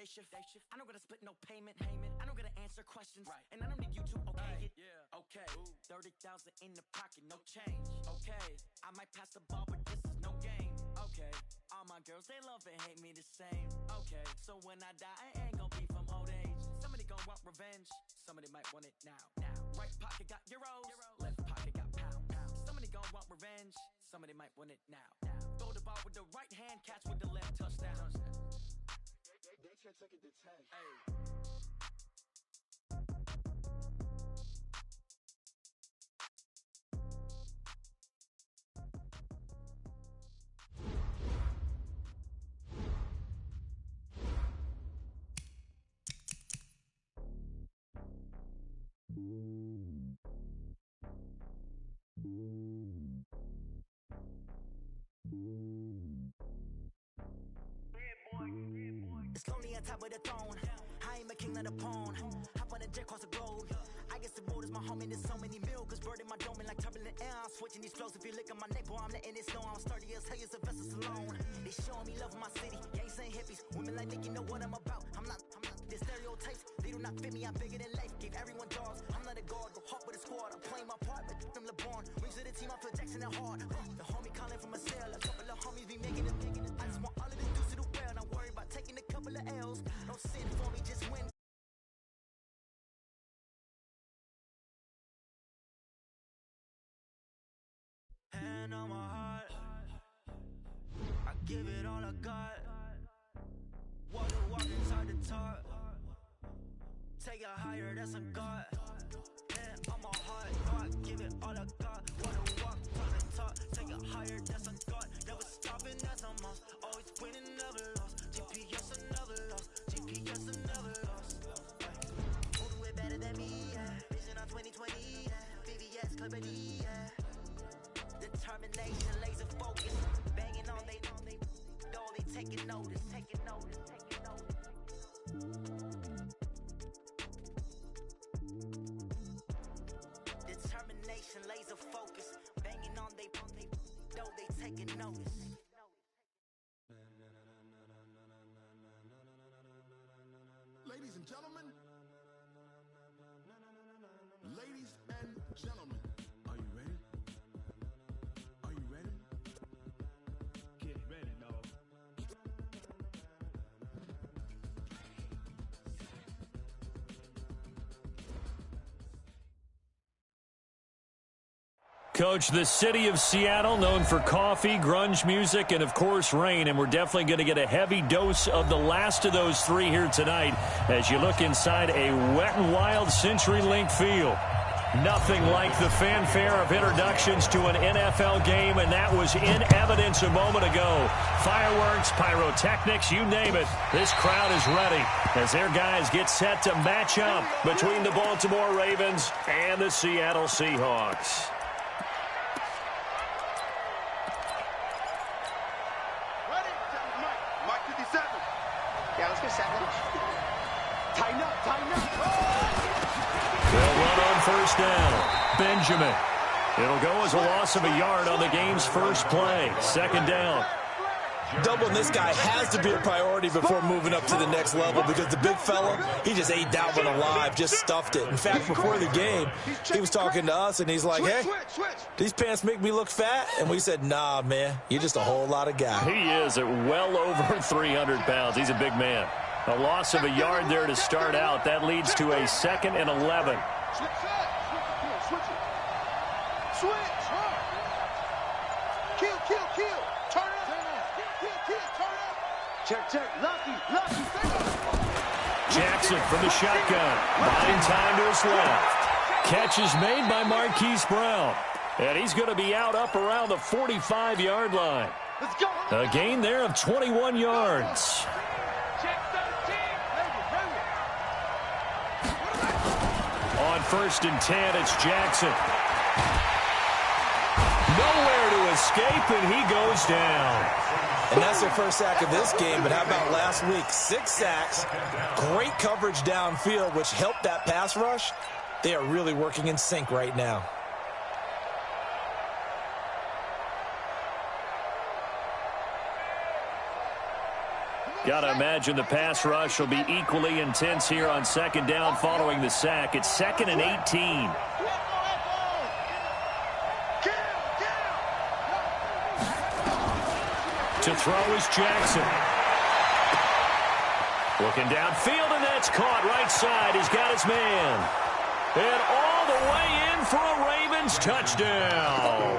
day shift. I don't gotta split no payment. I don't gotta answer questions. And I don't need you to okay it. Okay. 30,000 in the pocket, no change. Okay. I might pass the ball, but this is no game. Okay. All my girls, they love and hate me the same. Okay. So when I die, I ain't gonna be from old age. Somebody gon' want revenge. Somebody might want it now. Right pocket got euros. Left pocket got pounds. Somebody gon' want revenge. Somebody might want it now. Throw the ball with the right hand, catch with the left, touchdown. They can't take it to 10. Hey. It's lonely on top of the throne. I ain't a king of the pawn. Hop on a jet across the globe. I guess the road is my home and there's so many milkers burning my dome and like turbulent air. I'm switching these flows. If you look at my neck, boy, I'm letting it snow. I'm sturdy as hell as Sylvester Stallone. They showing me love in my city. Gangs ain't hippies. Women like Nick, you know what I'm about. I'm not the stereotypes. They do not fit me. I'm bigger than life. Gave everyone jaws. I'm not a guard. Go hard with a squad. I'm playing my part, but I'm LeBron. Wings to the team. I feel Jackson and hard. The homie calling from a cell. A couple of homies be making it. I just want all of this dudes to do well. Don't worry about taking a couple of L's. Don't sit for me, just win. Hand on my heart, I give it all I got. Walk inside the talk. Take it higher, that's a God. Hand on my heart, I give it all I got. Walk the talk. Take it higher, that's a God. Never stopping, that's a must. Always winning, never lost. GPS, I never lost. GPS, I never lost. Who do it better than me? Yeah. Vision on 2020. Yeah. VVS, Clarity. Yeah. Determination, laser focus, banging on they taking notice. Determination, laser focus, banging on they taking notice. Ladies and gentlemen, are you ready? Are you ready? Get ready, dog. Coach, the city of Seattle, known for coffee, grunge music, and, of course, rain. And we're definitely going to get a heavy dose of the last of those three here tonight as you look inside a Wet n Wild CenturyLink field. Nothing like the fanfare of introductions to an NFL game, and that was in evidence a moment ago. Fireworks, pyrotechnics, you name it. This crowd is ready as their guys get set to match up between the Baltimore Ravens and the Seattle Seahawks. Yeah, let's go 7. Tighten up. They'll run on first down. Benjamin. It'll go as a loss of a yard on the game's first play. Second down. Doubling this guy has to be a priority before moving up to the next level because the big fella, he just ate that one alive, just stuffed it. In fact, before the game, he was talking to us, and he's like, hey, these pants make me look fat? And we said, nah, man, you're just a whole lot of guy. He is at well over 300 pounds. He's a big man. A loss of a yard there to start out. That leads to a 2nd and 11. Check. Lucky. Jackson from the shotgun. Buying time to his left. Catch is made by Marquise Brown. And he's going to be out up around the 45-yard line. Let's go. A gain there of 21 yards. On 1st and 10, it's Jackson. Nowhere to escape, and he goes down. And that's their first sack of this game, but how about last week? 6 sacks, great coverage downfield, which helped that pass rush. They are really working in sync right now. Come Gotta imagine the pass rush will be equally intense here on second down following the sack. It's 2nd and 18. To throw is Jackson. Looking downfield, and that's caught right side. He's got his man. And all the way in for a Ravens touchdown.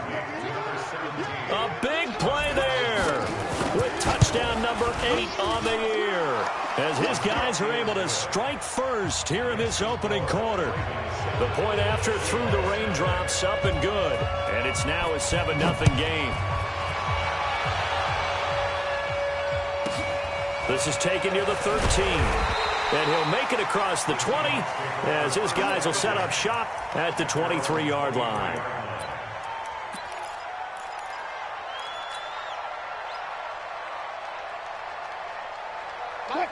A big play there with touchdown number 8 on the year, as his guys are able to strike first here in this opening quarter. The point after through the raindrops, up and good. And it's now a 7-0 game. This is taken near the 13. And he'll make it across the 20 as his guys will set up shop at the 23-yard line.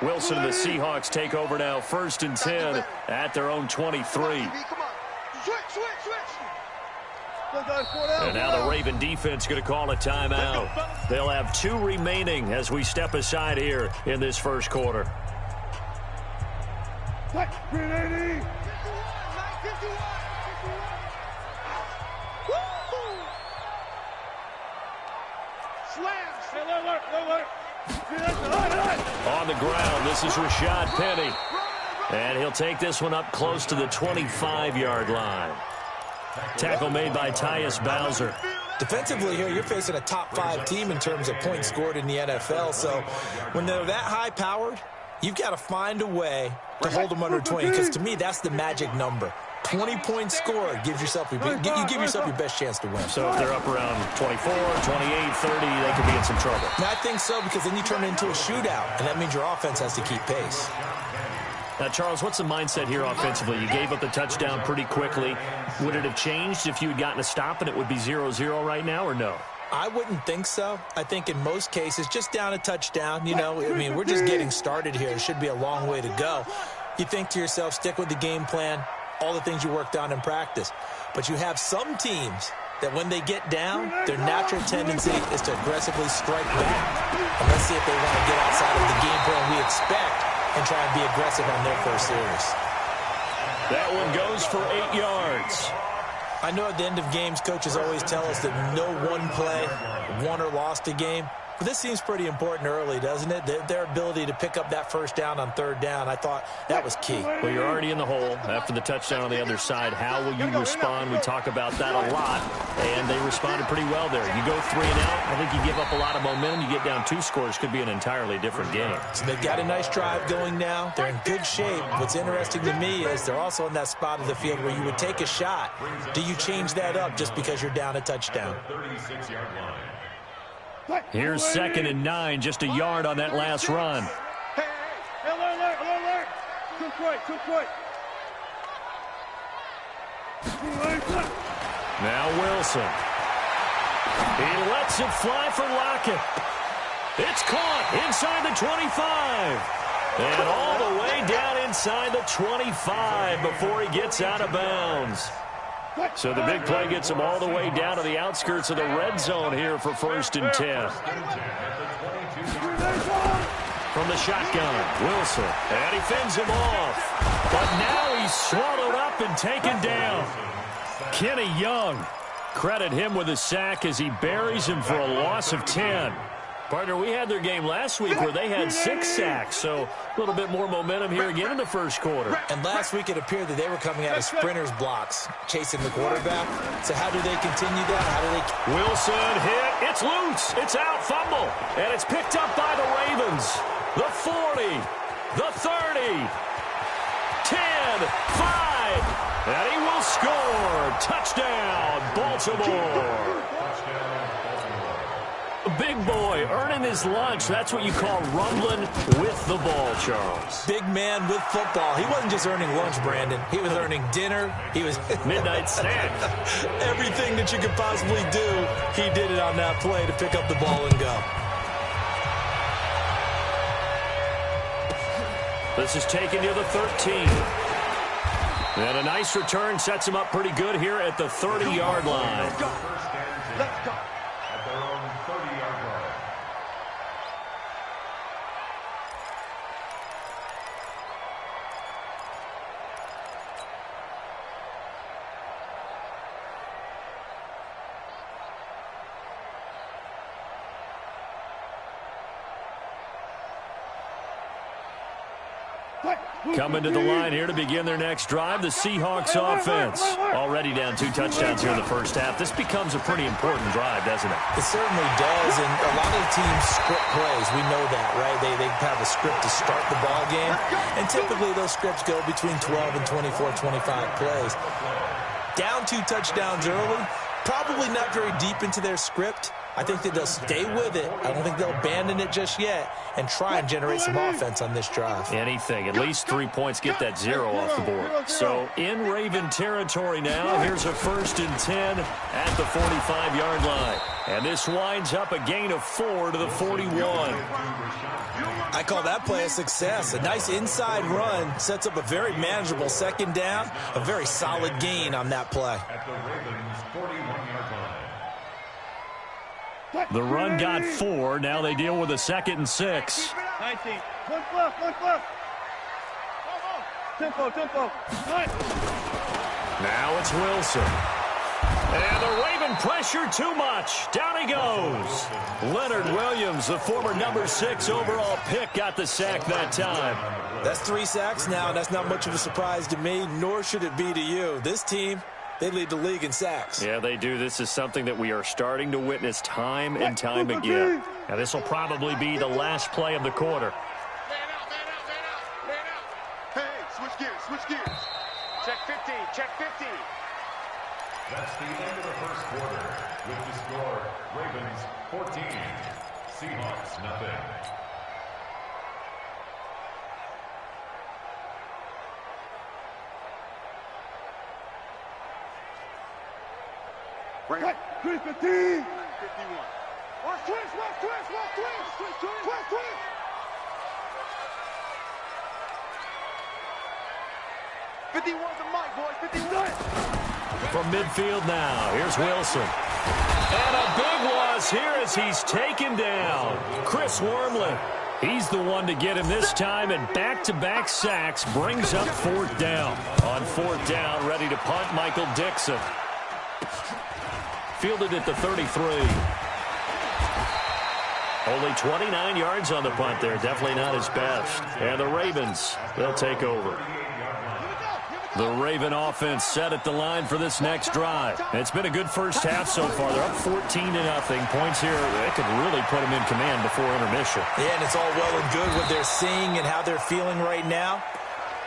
Wilson and the Seahawks take over now, 1st and 10 at their own 23. And now the Raven defense going to call a timeout. They'll have 2 remaining as we step aside here in this first quarter. On the ground, this is Rashad Penny. And he'll take this one up close to the 25-yard line. Tackle made by Tyus Bowser. Defensively here, you're facing a top-5 team in terms of points scored in the NFL. So when they're that high-powered, you've got to find a way to hold them under 20. Because to me, that's the magic number. 20-point score gives yourself you give yourself your best chance to win. So if they're up around 24, 28, 30, they could be in some trouble. And I think so, because then you turn it into a shootout, and that means your offense has to keep pace. Now, Charles, what's the mindset here offensively? You gave up the touchdown pretty quickly. Would it have changed if you had gotten a stop and it would be 0-0 right now, or no? I wouldn't think so. I think in most cases, just down a touchdown, you know, I mean, we're just getting started here. It should be a long way to go. You think to yourself, stick with the game plan, all the things you worked on in practice. But you have some teams that when they get down, their natural tendency is to aggressively strike back. And let's see if they want to get outside of the game plan we expect and try and be aggressive on their first series. That one goes for 8 yards. I know at the end of games, coaches always tell us that no one play won or lost a game. But this seems pretty important early, doesn't it? Their ability to pick up that first down on 3rd down, I thought that was key. Well, you're already in the hole after the touchdown on the other side. How will you respond? We talk about that a lot, and they responded pretty well there. You go 3 and out, I think you give up a lot of momentum. You get down 2 scores, could be an entirely different game. So they've got a nice drive going now. They're in good shape. What's interesting to me is they're also in that spot of the field where you would take a shot. Do you change that up just because you're down a touchdown? Here's 2nd and 9, just a yard on that last run. Alert. Too quick. Now Wilson. He lets it fly for Lockett. It's caught inside the 25. And all the way down inside the 25 before he gets out of bounds. So the big play gets him all the way down to the outskirts of the red zone here for 1st and 10. From the shotgun, Wilson, and he fends him off. But now he's swallowed up and taken down. Kenny Young, credit him with a sack as he buries him for a loss of 10. Partner, we had their game last week where they had 6 sacks, so a little bit more momentum here again in the first quarter. And last week it appeared that they were coming out of sprinters blocks, chasing the quarterback. So how do they continue that? How do they... Wilson hit. It's loose. It's out. Fumble. And it's picked up by the Ravens. The 40. The 30. 10. 5. And he will score. Touchdown, Baltimore. Big boy earning his lunch. That's what you call rumbling with the ball, Charles. Big man with football. He wasn't just earning lunch, Brandon. He was earning dinner. He was midnight snack. Everything that you could possibly do, he did it on that play to pick up the ball and go. This is taken near the 13. And a nice return sets him up pretty good here at the 30-yard line. Let's go. Coming to the line here to begin their next drive, the Seahawks offense. Already down 2 touchdowns here in the first half. This becomes a pretty important drive, doesn't it? It certainly does, and a lot of the teams script plays. We know that, right? They have a script to start the ball game, and typically those scripts go between 12 and 24, 25 plays. Down 2 touchdowns early, probably not very deep into their script. I think that they'll stay with it. I don't think they'll abandon it just yet and try and generate some offense on this drive. Anything. At least 3 points, get that 0 off the board. So in Raven territory now, here's a 1st and 10 at the 45-yard line. And this winds up a gain of 4 to the 41. I call that play a success. A nice inside run sets up a very manageable 2nd down. A very solid gain on that play. The run got 4. Now they deal with a 2nd and 6. 19. One plus. Tempo. Now it's Wilson. And the Raven pressure too much. Down he goes. Leonard Williams, the former number 6 overall pick, got the sack that time. That's 3 sacks now, and that's not much of a surprise to me, nor should it be to you. This team, they lead the league in sacks. Yeah, they do. This is something that we are starting to witness time and time again. Now, this will probably be the last play of the quarter. Man out. Hey, switch gears. Check 50. That's the end of the first quarter. With the score, Ravens 14, Seahawks nothing. Right. 315. 51. Watch twist. 51's the mic, boys. 51. From midfield now, here's Wilson. And a big loss here as he's taken down. Chris Wormley. He's the one to get him this time, and back-to-back sacks brings up 4th down. On 4th down, ready to punt, Michael Dixon. Fielded at the 33. Only 29 yards on the punt there. Definitely not his best. And the Ravens, they'll take over. The Raven offense set at the line for this next drive. It's been a good first half so far. They're up 14-0. Points here, they could really put them in command before intermission. Yeah, and it's all well and good what they're seeing and how they're feeling right now.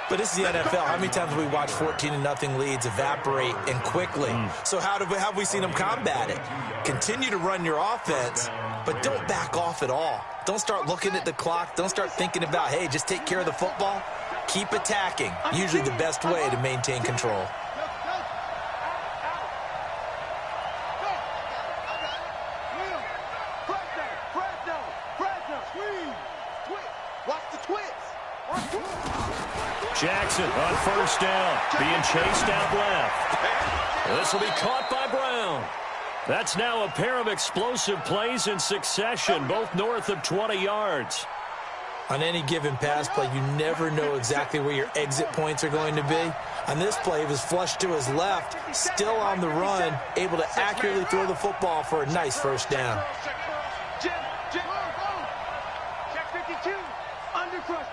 But this is the NFL. How many times have we watched 14-0 leads evaporate and quickly? So how have we seen them combat it? Continue to run your offense, but don't back off at all. Don't start looking at the clock. Don't start thinking about, hey, just take care of the football. Keep attacking. Usually the best way to maintain control. Jackson on 1st down, being chased out left. This will be caught by Brown. That's now a pair of explosive plays in succession, both north of 20 yards. On any given pass play, you never know exactly where your exit points are going to be. On this play, he was flushed to his left, still on the run, able to accurately throw the football for a nice 1st down. Check 52. Undercrunch.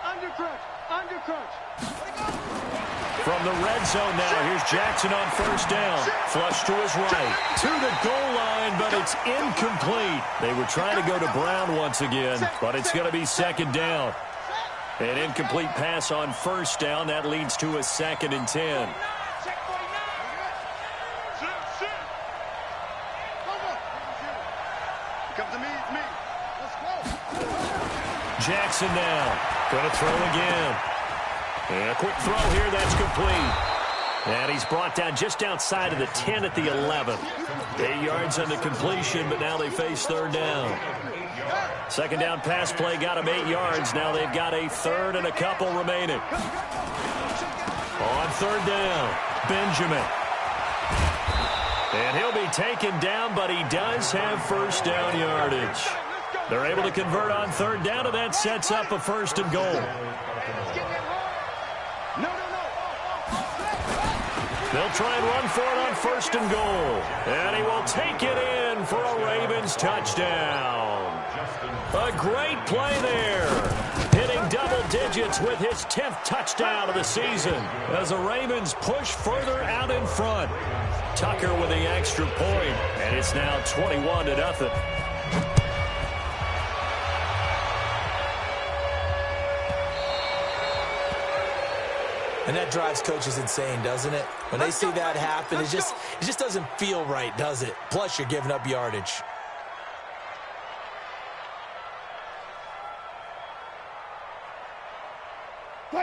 From the red zone now, here's Jackson on 1st down. Flush to his right. To the goal line, but it's incomplete. They were trying to go to Brown once again, but it's going to be 2nd down. An incomplete pass on 1st down. That leads to a 2nd and 10. Jackson now. Going to throw again. And a quick throw here. That's complete. And he's brought down just outside of the 10 at the 11. 8 yards on the completion, but now they face 3rd down. 2nd down pass play got him 8 yards. Now they've got a 3rd and a couple remaining. On 3rd down, Benjamin. And he'll be taken down, but he does have 1st down yardage. They're able to convert on 3rd down, and that sets up a 1st and goal. They'll try and run for it on 1st and goal. And he will take it in for a Ravens touchdown. A great play there. Hitting double digits with his 10th touchdown of the season as the Ravens push further out in front. Tucker with the extra point, and it's now 21-0. And that drives coaches insane, doesn't it? When they see that happen, it just doesn't feel right, does it? Plus, you're giving up yardage.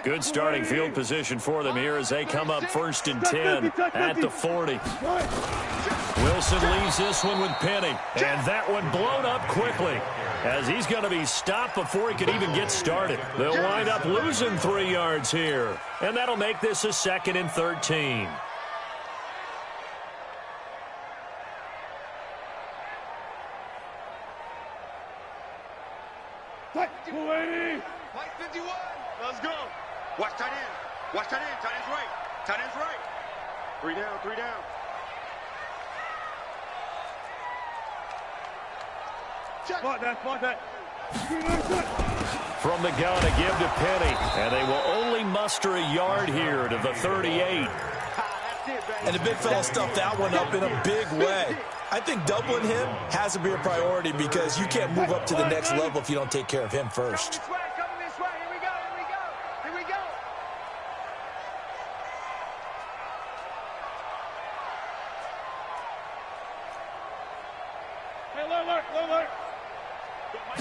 Good starting field position for them here as they come up 1st and 10 at the 40. Wilson leaves this one with Penny, and that one blown up quickly as he's going to be stopped before he could even get started. They'll wind up losing 3 yards here, and that'll make this a 2nd and 13. White 51. Let's go. Watch tight end. Watch tight end. Tight end's right. Tight end's right. 3 down. 3 down. Spot that. From the gun, a give to Penny, and they will only muster a yard here to the 38. And the big fella stuffed that one up in a big way. I think doubling him has to be a priority because you can't move up to the next level if you don't take care of him first. Coming this way. Here we go. Hey, look.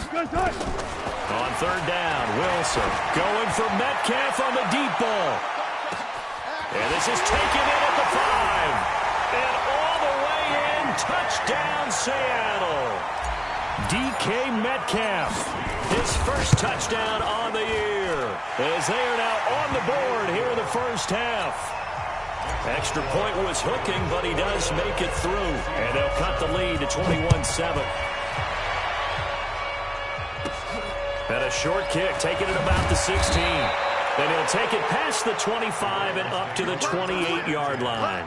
Good touch. On 3rd down, Wilson going for Metcalf on the deep ball. And this is taken in at the 5. And all the way in, touchdown Seattle. DK Metcalf, his first touchdown on the year, as they are now on the board here in the first half. Extra point was hooking, but he does make it through. And they'll cut the lead to 21-7. And a short kick, taking it about the 16. And he'll take it past the 25 and up to the 28-yard line.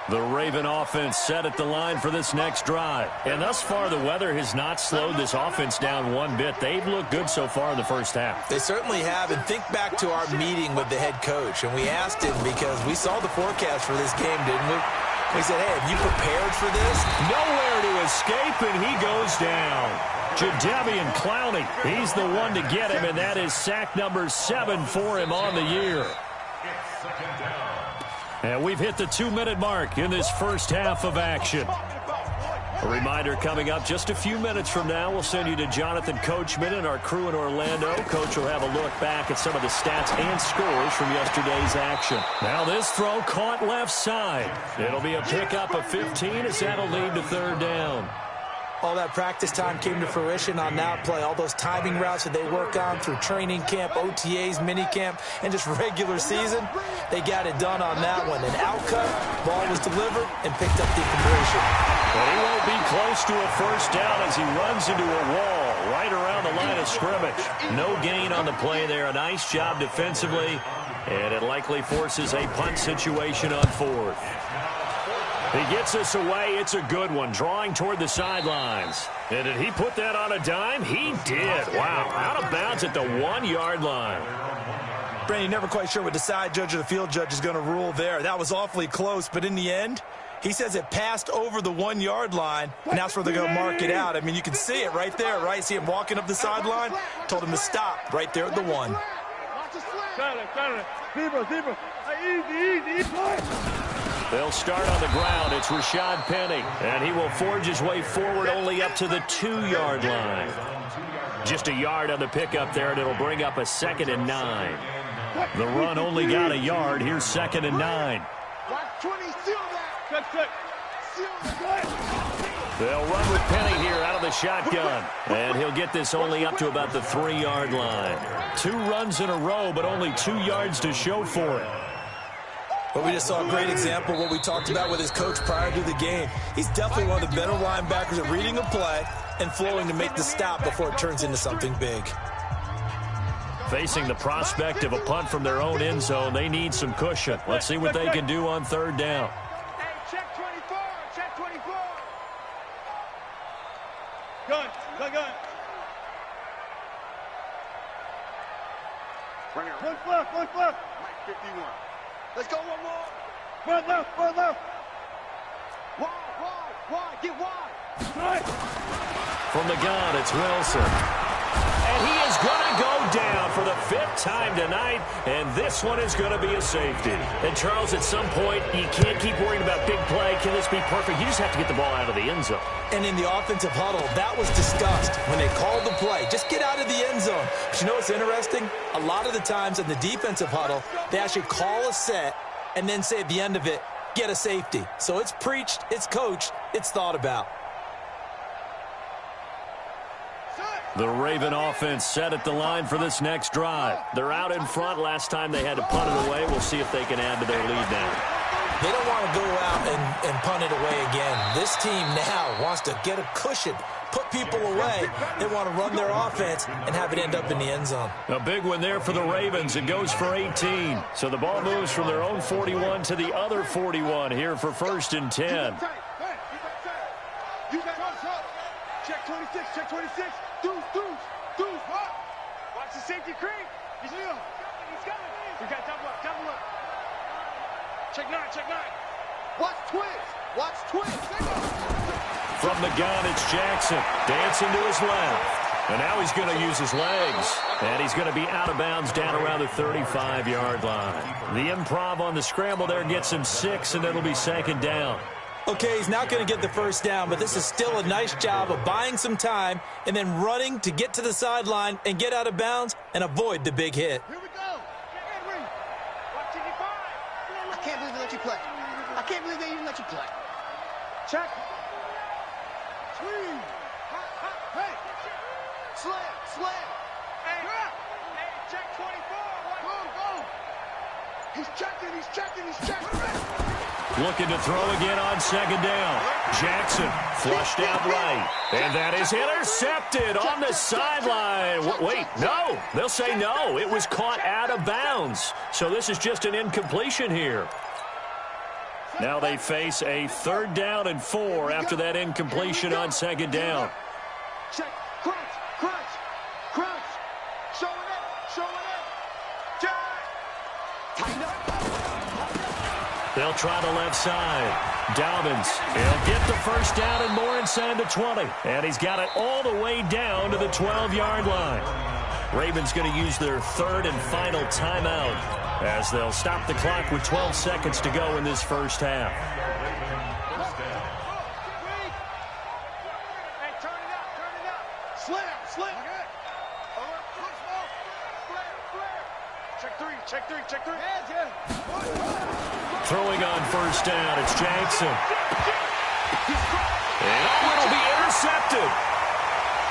The Raven offense set at the line for this next drive. And thus far, the weather has not slowed this offense down one bit. They've looked good so far in the first half. They certainly have. And think back to our meeting with the head coach. And we asked him because we saw the forecast for this game, didn't we? We said, hey, have you prepared for this? Nowhere to escape, and he goes down. Jadeveon Clowney, he's the one to get him, and that is sack number 7 for him on the year. And we've hit the 2-minute mark in this first half of action. A reminder coming up just a few minutes from now, we'll send you to Jonathan Coachman and our crew in Orlando. Coach will have a look back at some of the stats and scores from yesterday's action. Now this throw caught left side. It'll be a pickup of 15 as that'll lead to 3rd down. All that practice time came to fruition on that play. All those timing routes that they work on through training camp, OTAs, minicamp, and just regular season, they got it done on that one. An outcut, ball was delivered, and picked up the completion. But he won't be close to a first down as he runs into a wall right around the line of scrimmage. No gain on the play there. A nice job defensively, and it likely forces a punt situation on 4th. He gets us away. It's a good one, drawing toward the sidelines. And did he put that on a dime? He did. Wow, out of bounds at the 1-yard line. Brandon, you're never quite sure what the side judge or the field judge is going to rule there. That was awfully close, but in the end, he says it passed over the 1-yard line, and that's where they're going to mark it out. I mean, you can see it right there, right? See him walking up the sideline? Told him to stop right there at the 1. Zebra. Easy. They'll start on the ground. It's Rashad Penny, and he will forge his way forward only up to the 2-yard line. Just a yard on the pickup there, and it'll bring up a 2nd and 9. The run only got a yard. Here's 2nd and 9. They'll run with Penny here out of the shotgun, and he'll get this only up to about the 3-yard line. 2 runs in a row, but only 2 yards to show for it. But we just saw a great example of what we talked about with his coach prior to the game. He's definitely one of the better linebackers at reading a play and flowing to make the stop before it turns into something big. Facing the prospect of a punt from their own end zone, they need some cushion. Let's see what they can do on 3rd down. Hey, check 24. Check 24. Gun. Right here. One left, one left. 51. Let's go one more. One left, one left. Wide, get wide. Right. From the gun, it's Wilson. And he is going to go down for the 5th time tonight, and this one is going to be a safety. And, Charles, at some point, you can't keep worrying about big play. Can this be perfect? You just have to get the ball out of the end zone. And in the offensive huddle, that was discussed when they called the play. Just get out of the end zone. But you know what's interesting? A lot of the times in the defensive huddle, they actually call a set and then say at the end of it, get a safety. So it's preached, it's coached, it's thought about. The Raven offense set at the line for this next drive. They're out in front. Last time they had to punt it away. We'll see if they can add to their lead now. They don't want to go out and punt it away again. This team now wants to get a cushion, put people away. They want to run their offense and have it end up in the end zone. A big one there for the Ravens. It goes for 18. So the ball moves from their own 41 to the other 41 here for 1st and 10. Check 26, check 26. Deuce. Watch the safety creep. He's coming. We got double up. Check 9. Watch twins. From the gun, it's Jackson. Dancing to his left. And now he's going to use his legs. And he's going to be out of bounds down around the 35-yard line. The improv on the scramble there gets him 6, and it'll be 2nd down. Okay, he's not going to get the 1st down, but this is still a nice job of buying some time and then running to get to the sideline and get out of bounds and avoid the big hit. Here we go. Henry. Watch 85. I can't believe they let you play. I can't believe they even let you play. Check. Swing. Hey. Slam. Hey, check 24. Go. He's checking. Looking to throw again on 2nd down. Jackson flushed out right. And that is intercepted on the sideline. Wait, no. They'll say no. It was caught out of bounds. So this is just an incompletion here. Now they face a 3rd down and 4 after that incompletion on 2nd down. Check. Crunch. Show it up. Check. Tighten up. They'll try the left side. Dobbins, he'll get the 1st down and more inside the 20. And he's got it all the way down to the 12-yard line. Ravens going to use their 3rd and final timeout as they'll stop the clock with 12 seconds to go in this 1st half. Hey, turn it up. Slam. Check 3. Throwing on 1st down, it's Jackson. And it'll be intercepted.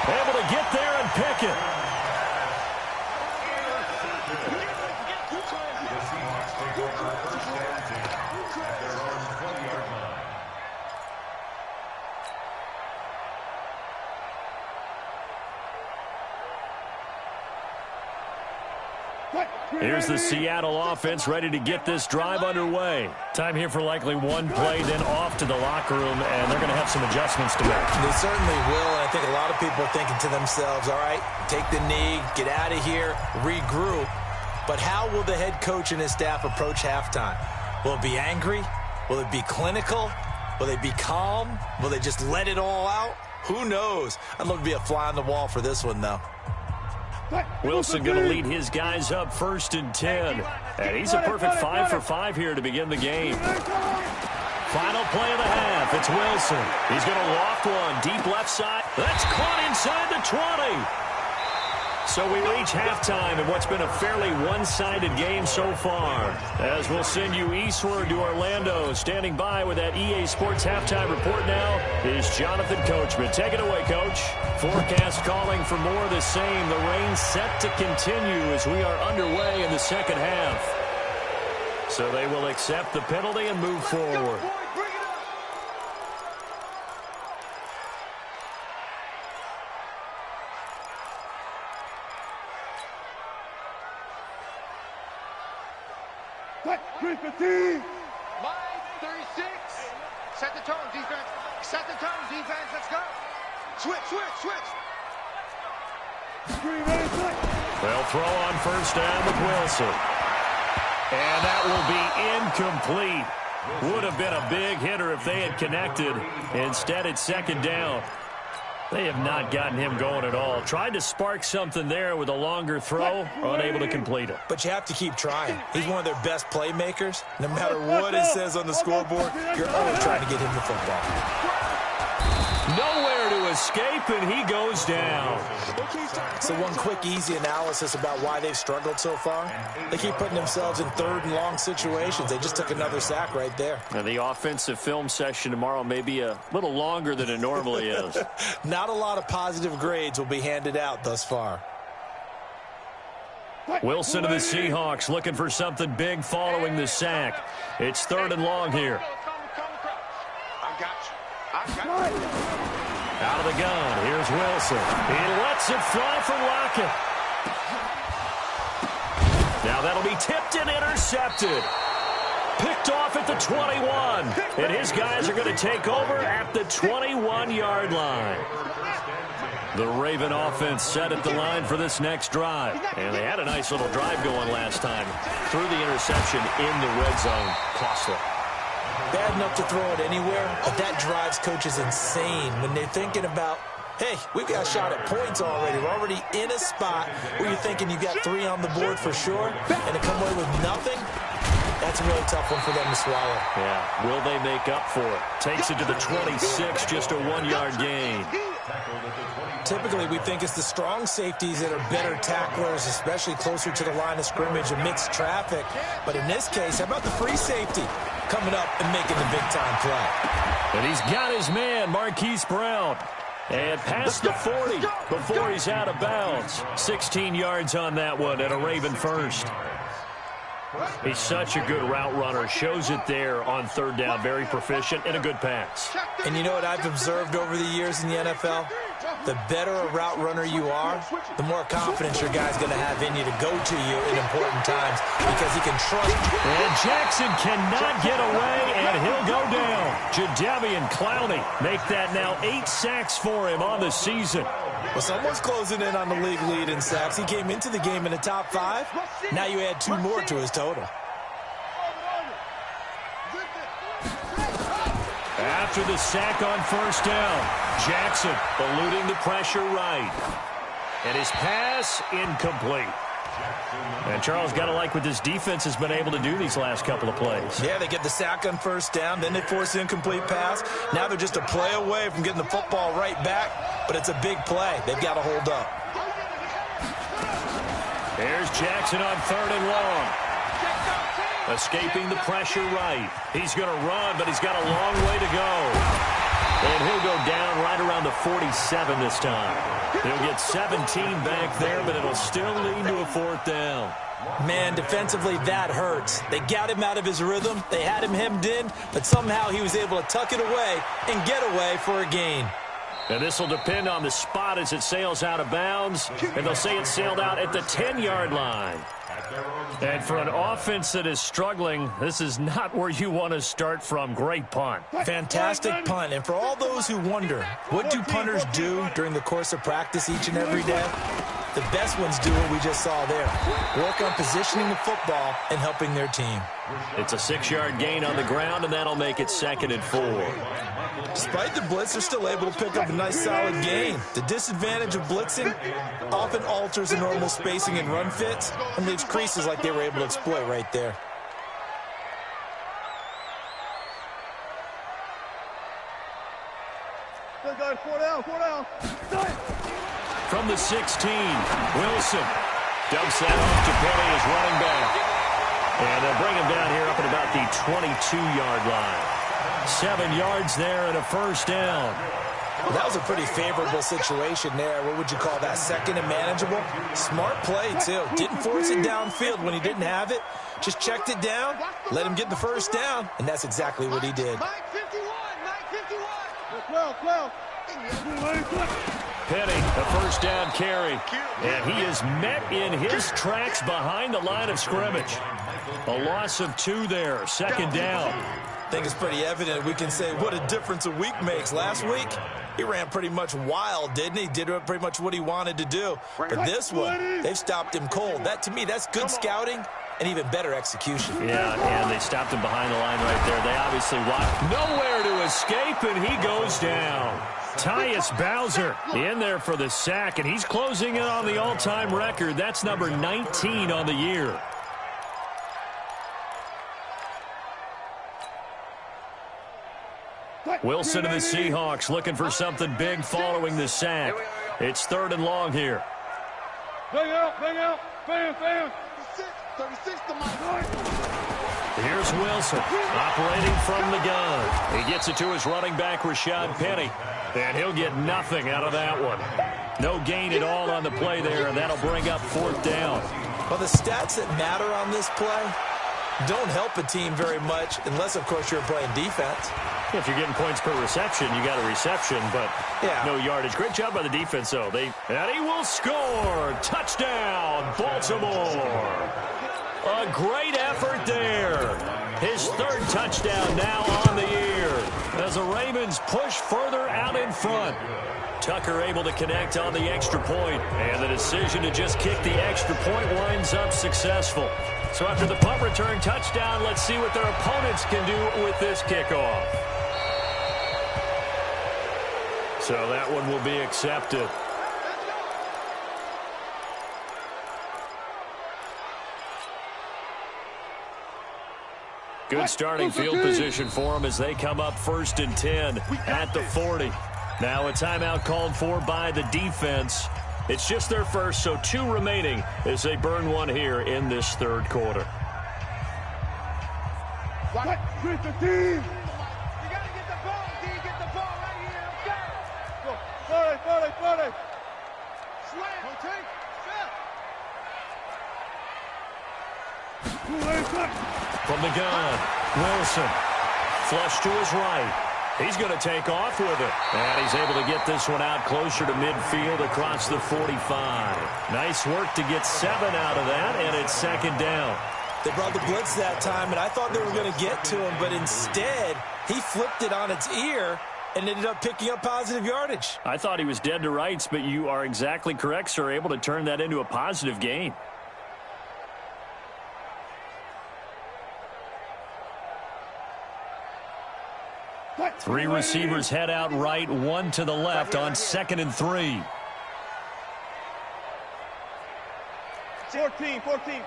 Able to get there and pick it. The Seahawks take over 1st and 10 at their own 20-yard line. Here's the Seattle offense ready to get this drive underway. Time here for likely one play, then off to the locker room, and they're going to have some adjustments to make. They certainly will, and I think a lot of people are thinking to themselves, all right, take the knee, get out of here, regroup. But how will the head coach and his staff approach halftime? Will it be angry? Will it be clinical? Will they be calm? Will they just let it all out? Who knows? I'd love to be a fly on the wall for this one, though. Wilson going to lead his guys up 1st and 10. And he's a perfect 5 for 5 here to begin the game. Final play of the half. It's Wilson. He's going to loft one deep left side. That's caught inside the 20. So we reach halftime in what's been a fairly one-sided game so far. As we'll send you eastward to Orlando. Standing by with that EA Sports halftime report now is Jonathan Coachman. Take it away, Coach. Forecast calling for more of the same. The rain set to continue as we are underway in the 2nd half. So they will accept the penalty and move forward. Line 36. Set the tone, defense. Let's go. Switch. Screen, ready, They'll throw on first down with Wilson. And that will be incomplete. Would have been a big hitter if they had connected. Instead, it's second down. They have not gotten him going at all. Tried to spark something there with a longer throw, unable to complete it. But you have to keep trying. He's one of their best playmakers. No matter what it says on the scoreboard, you're always trying to get him the football. Nowhere to escape, and he goes down. So one quick, easy analysis about why they've struggled so far. They keep putting themselves in third and long situations. They just took another sack right there. And the offensive film session tomorrow may be a little longer than it normally is. Not a lot of positive grades will be handed out thus far. Wilson of the Seahawks looking for something big following the sack. It's third and long here. Out of the gun, here's Wilson. He lets it fly from Lockett. Now that'll be tipped and intercepted. Picked off at the 21. And his guys are going to take over at the 21-yard line. The Raven offense set at the line for this next drive. And they had a nice little drive going last time. Threw the interception in the red zone. Costly. Bad enough to throw it anywhere, but that drives coaches insane when they're thinking about, hey, we've got a shot at points already. We're already in a spot where you're thinking you got 3 on the board for sure, and to come away with nothing, that's a really tough one for them to swallow. Yeah, will they make up for it? Takes it to the 26, just a 1-yard gain. Typically, we think it's the strong safeties that are better tacklers, especially closer to the line of scrimmage amidst traffic. But in this case, how about the free safety coming up and making the big-time play? And he's got his man, Marquise Brown. And past the 40 before he's out of bounds. 16 yards on that one and a Raven first. He's such a good route runner. Shows it there on third down. Very proficient and a good pass. And you know what I've observed over the years in the NFL? The better a route runner you are, the more confidence your guy's going to have in you to go to you in important times because he can trust you. And Jackson cannot get away, and he'll go down. Jadeveon Clowney make that now 8 sacks for him on the season. Well, someone's closing in on the league lead in sacks. He came into the game in the top 5. Now you add 2 more to his total. After the sack on first down, Jackson eluding the pressure right. And his pass incomplete. And Charles, got to like what this defense has been able to do these last couple of plays. Yeah, they get the sack on first down, then they force an incomplete pass. Now they're just a play away from getting the football right back, but it's a big play. They've got to hold up. There's Jackson on third and long. Escaping the pressure right. He's going to run, but he's got a long way to go. And he'll go down right around the 47 this time. He'll get 17 back there, but it'll still lead to a 4th down. Man, defensively, that hurts. They got him out of his rhythm. They had him hemmed in, but somehow he was able to tuck it away and get away for a gain. And this will depend on the spot as it sails out of bounds. And they'll say it sailed out at the 10-yard line. And for an offense that is struggling, this is not where you want to start from. Great punt. Fantastic punt. And for all those who wonder, what do punters do during the course of practice each and every day? The best ones do what we just saw there. Work on positioning the football and helping their team. It's a 6-yard gain on the ground, and that'll make it 2nd and 4. Despite the blitz, they're still able to pick up a nice solid gain. The disadvantage of blitzing often alters the normal spacing and run fits and leaves creases like they were able to exploit right there. From the 16, Wilson dumps that off to Petty as running back. And they'll bring him down here up at about the 22-yard line. 7 yards there and a first down. Well, that was a pretty favorable situation there. What would you call that? 2nd and manageable? Smart play, too. Didn't force it downfield when he didn't have it. Just checked it down, let him get the first down, and that's exactly what he did. Petty, a first down carry. And he is met in his tracks behind the line of scrimmage. A loss of 2 there, 2nd down. I think it's pretty evident. We can say what a difference a week makes. Last week, he ran pretty much wild, didn't he? Did pretty much what he wanted to do. But this one, they've stopped him cold. That, to me, that's good scouting and even better execution. Yeah, and they stopped him behind the line right there. They obviously watched. Nowhere to escape, and he goes down. Tyus Bowser in there for the sack, and he's closing in on the all-time record. That's number 19 on the year. Wilson and the Seahawks looking for something big following the sack. It's 3rd and long here. Bang out, bam. 36 to my Here's Wilson operating from the gun. He gets it to his running back, Rashad Penny, and he'll get nothing out of that one. No gain at all on the play there, and that'll bring up 4th down. Well, the stats that matter on this play don't help a team very much unless, of course, you're playing defense. If you're getting points per reception, you got a reception, but no yardage. Great job by the defense, though. And he will score. Touchdown, Baltimore. A great effort there. His 3rd touchdown now on the year as the Ravens push further out in front. Tucker able to connect on the extra point, and the decision to just kick the extra point winds up successful. So after the punt return touchdown, let's see what their opponents can do with this kickoff. So that one will be accepted. Good starting field position for them as they come up 1st and 10 at the 40. Now a timeout called for by the defense. It's just their first, so 2 remaining as they burn one here in this 3rd quarter. What? With the team. You gotta get the ball, D. Get the ball right here. Go. Forty. Slam. Rotate. Set. From the gun, Wilson. Flush to his right. He's going to take off with it. And he's able to get this one out closer to midfield across the 45. Nice work to get 7 out of that, and it's 2nd down. They brought the blitz that time, and I thought they were going to get to him, but instead, he flipped it on its ear and ended up picking up positive yardage. I thought he was dead to rights, but you are exactly correct, sir, able to turn that into a positive gain. Three receivers head out right, 1 to the left on 2nd and 3. 14.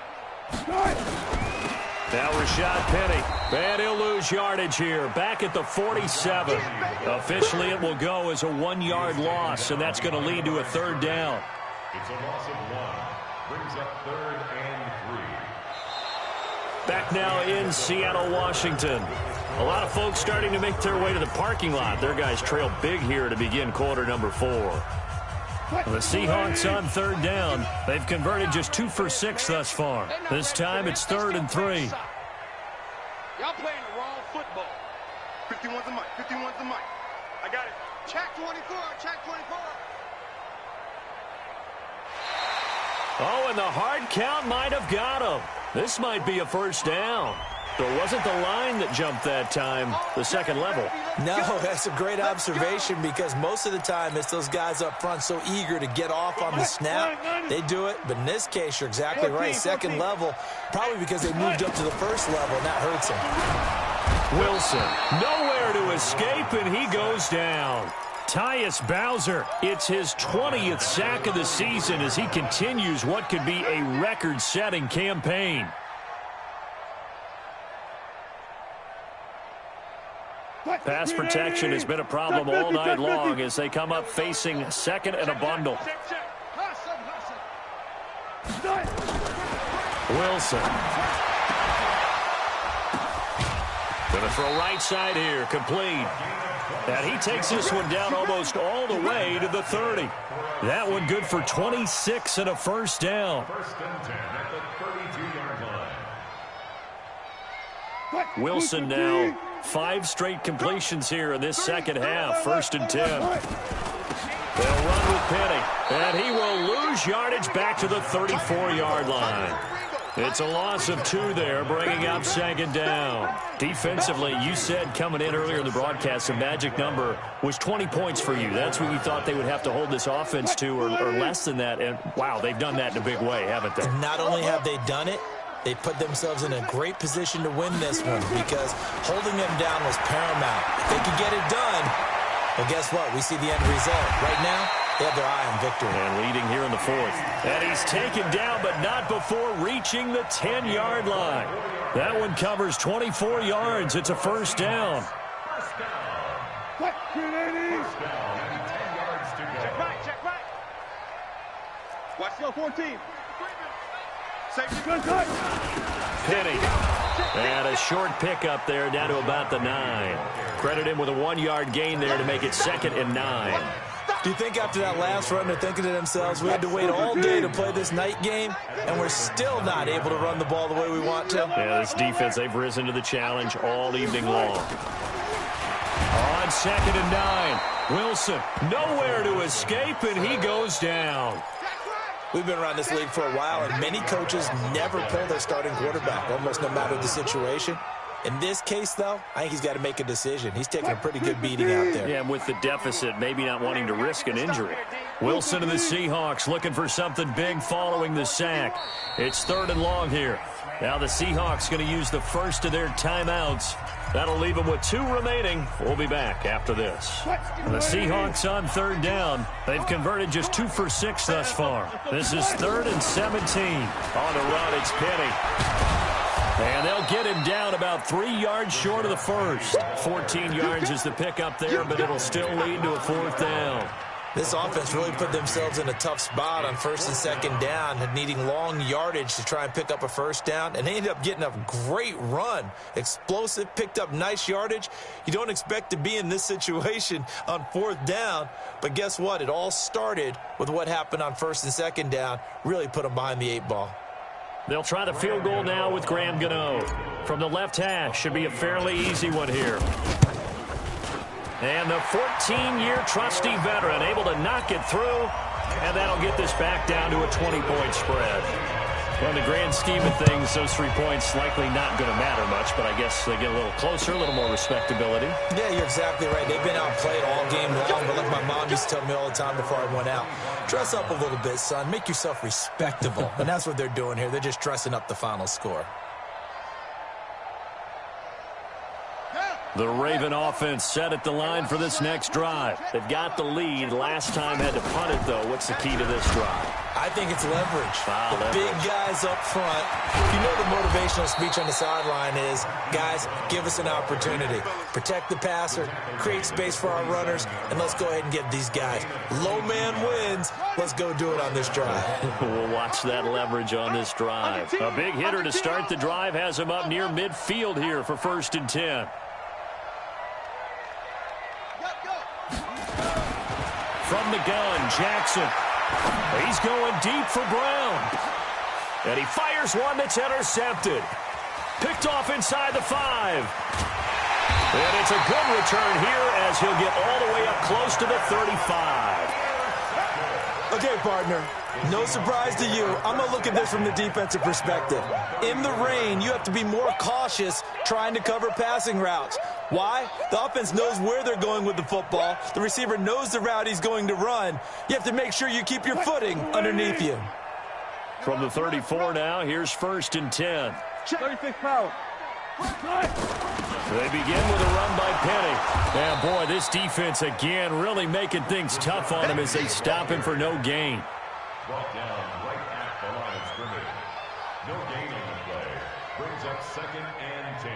Now Rashad Penny, and he'll lose yardage here. Back at the 47. Officially, it will go as a 1-yard loss, and that's going to lead to a 3rd down. It's a loss of 1. Brings up 3rd and 3. Back now in Seattle, Washington. A lot of folks starting to make their way to the parking lot. Their guys trail big here to begin quarter number 4. The Seahawks on 3rd down. They've converted just 2 for 6 thus far. This time it's 3rd and 3. Y'all playing the wrong football. 51's the mic. I got it. Check 24. Oh, and the hard count might have got him. This might be a 1st down. So it wasn't the line that jumped that time, the 2nd level. No, that's a great observation because most of the time it's those guys up front so eager to get off on the snap. They do it, but in this case, you're exactly right. 2nd level, probably because they moved up to the 1st level, and that hurts them. Wilson, nowhere to escape, and he goes down. Tyus Bowser, it's his 20th sack of the season as he continues what could be a record-setting campaign. Pass protection has been a problem all night long as they come up facing 2nd and a bundle. Wilson. Going to throw right side here, complete. And he takes this one down almost all the way to the 30. That one good for 26 and a 1st down. 1st and 10 at the 32-yard line. Wilson now 5 straight completions here in this 2nd half. 1st and 10. They'll run with Penny, and he will lose yardage back to the 34-yard line. It's a loss of 2 there, bringing up second down. Defensively, you said coming in earlier in the broadcast, the magic number was 20 points for you. That's what you thought they would have to hold this offense to, or less than that. And, wow, they've done that in a big way, haven't they? Not only have they done it, they put themselves in a great position to win this one because holding them down was paramount. If they could get it done, well, guess what? We see the end result. Right now, they have their eye on victory. And leading here in the 4th. And he's taken down, but not before reaching the 10-yard line. That one covers 24 yards. It's a first down. Check right. Watch slow 14. Safety good. Penny. And a short pickup there down to about the 9. Credit him with a 1-yard gain there to make it 2nd and 9. Do you think after that last run they're thinking to themselves, we had to wait all day to play this night game, and we're still not able to run the ball the way we want to? Yeah, this defense, they've risen to the challenge all evening long. On 2nd and 9, Wilson nowhere to escape, and he goes down. We've been around this league for a while, and many coaches never pull their starting quarterback, almost no matter the situation. In this case, though, I think he's got to make a decision. He's taking a pretty good beating out there. Yeah, and with the deficit, maybe not wanting to risk an injury. Wilson and the Seahawks looking for something big following the sack. It's 3rd and long here. Now the Seahawks going to use the first of their timeouts. That'll leave them with 2 remaining. We'll be back after this. The Seahawks on 3rd down. They've converted just 2 for 6 thus far. This is 3rd and 17. On the run, it's Penny. And they'll get him down about 3 yards short of the first. 14 yards is the pickup there, but it'll still lead to a 4th down. This offense really put themselves in a tough spot on 1st and 2nd down, needing long yardage to try and pick up a first down, and they ended up getting a great run. Explosive, picked up nice yardage. You don't expect to be in this situation on 4th down, but guess what? It all started with what happened on 1st and 2nd down. Really put them behind the 8 ball. They'll try the field goal now with Graham Gano. From the left hash, should be a fairly easy one here. And the 14-year trusty veteran able to knock it through, and that'll get this back down to a 20-point spread. Well, in the grand scheme of things, those 3 points likely not going to matter much, but I guess they get a little closer, a little more respectability. Yeah, you're exactly right. They've been outplayed all game long, but like my mom used to tell me all the time before I went out, dress up a little bit, son. Make yourself respectable. And that's what they're doing here. They're just dressing up the final score. The Raven offense set at the line for this next drive. They've got the lead. Last time had to punt it, though. What's the key to this drive? I think it's leverage. The big guys up front. You know the motivational speech on the sideline is, guys, give us an opportunity. Protect the passer, create space for our runners, and let's go ahead and get these guys. Low man wins. Let's go do it on this drive. We'll watch that leverage on this drive. A big hitter to start the drive has him up near midfield here for 1st and 10. From the gun, Jackson. He's going deep for Brown. And he fires one that's intercepted. Picked off inside the 5. And it's a good return here as he'll get all the way up close to the 35. Okay, partner, no surprise to you. I'm going to look at this from the defensive perspective. In the rain, you have to be more cautious trying to cover passing routes. Why? The offense knows where they're going with the football. The receiver knows the route he's going to run. You have to make sure you keep your footing underneath you. From the 34 now, here's 1st and 10. 36 power. They begin with a run by Penny. And boy, this defense again really making things tough on him as they stop him for no gain. Brought down right at the line of scrimmage. No gain on the play. Brings up 2nd and 10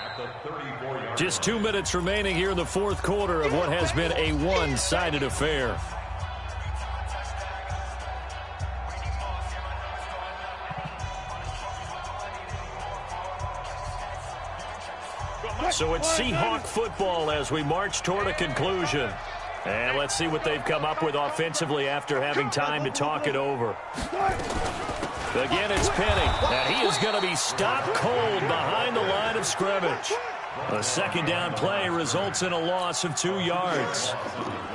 at the 34-yard. Just 2 minutes remaining here in the 4th quarter of what has been a one-sided affair. So it's Seahawk football as we march toward a conclusion. And let's see what they've come up with offensively after having time to talk it over. Again, it's Penny, and he is going to be stopped cold behind the line of scrimmage. A second down play results in a loss of 2 yards.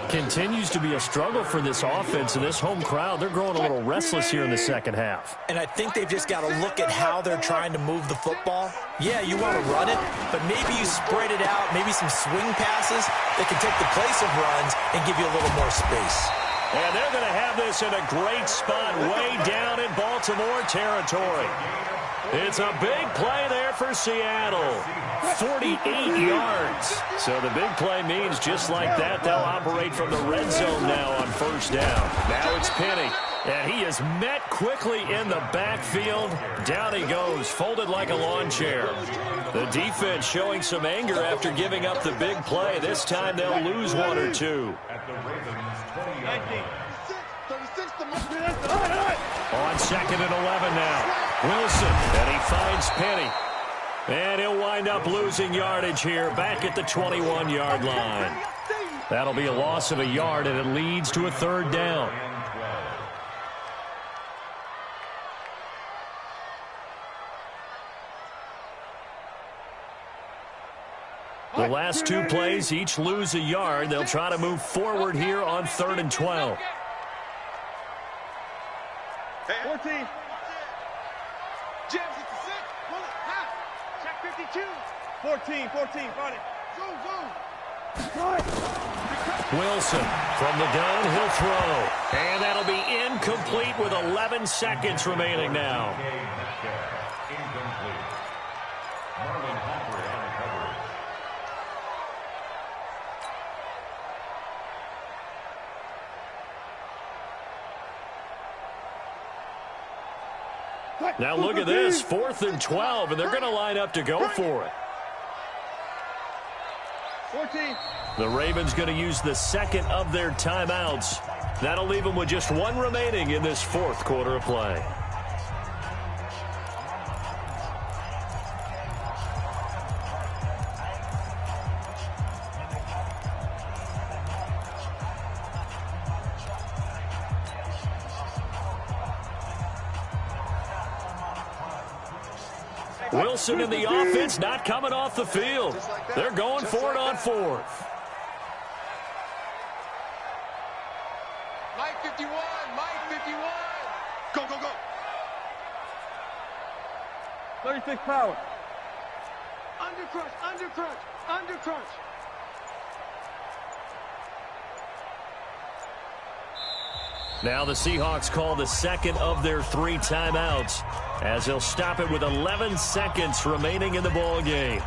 Continues to be a struggle for this offense and this home crowd. They're growing a little restless here in the second half. And I think they've just got to look at how they're trying to move the football. Yeah, you want to run it, but maybe you spread it out, maybe some swing passes that can take the place of runs and give you a little more space. And they're going to have this in a great spot way down in Baltimore territory. It's a big play there for Seattle. 48 yards. So the big play means just like that, they'll operate from the red zone now on first down. Now it's Penny. And he is met quickly in the backfield. Down he goes, folded like a lawn chair. The defense showing some anger after giving up the big play. This time they'll lose 1 or 2. On second and 11 now. Wilson, and he finds Penny. And he'll wind up losing yardage here back at the 21-yard line. That'll be a loss of a yard, and it leads to a third down. The last 2 plays each lose a yard. They'll try to move forward here on 3rd and 12. 14. James, it's a 6. Pull it. Half. Check 52. 14. Got it. Zoom. Wilson from the gun, he'll throw. And that'll be incomplete with 11 seconds remaining now. Incomplete. Marlon Humphrey on the coverage. Now look at this, 4th and 12, and they're going to line up to go for it. 14. The Ravens going to use the second of their timeouts. That'll leave them with just 1 remaining in this 4th quarter of play. Wilson in the offense not coming off the field. They're going for it on 4th. Mike 51. Go. 36 power. Under crunch. Now the Seahawks call the second of their 3 timeouts as they'll stop it with 11 seconds remaining in the ball game.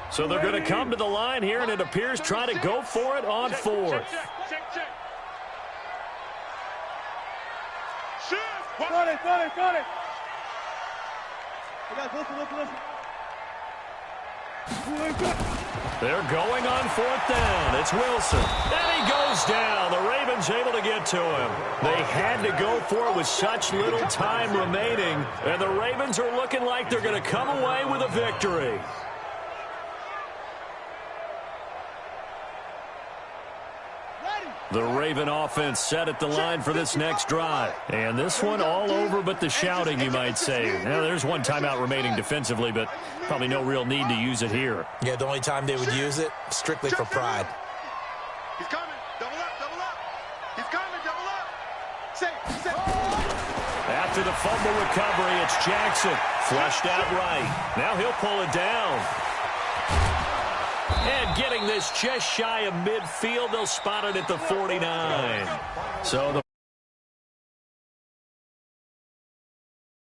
So they're going to come to the line here, and it appears try to go for it on 4th. Check. Got it. You guys, listen. They're going on 4th down. It's Wilson. And he goes down. The Ravens able to get to him. They had to go for it with such little time remaining, and the Ravens are looking like they're going to come away with a victory. The Raven offense set at the line for this next drive. And this one all over but the shouting, you might say. Now, there's 1 timeout remaining defensively, but probably no real need to use it here. Yeah, the only time they would use it, strictly for pride. He's coming. Double up. He's coming. Double up. Safe. After the fumble recovery, it's Jackson. Flushed out right. Now he'll pull it down. And getting this just shy of midfield, they'll spot it at the 49. So the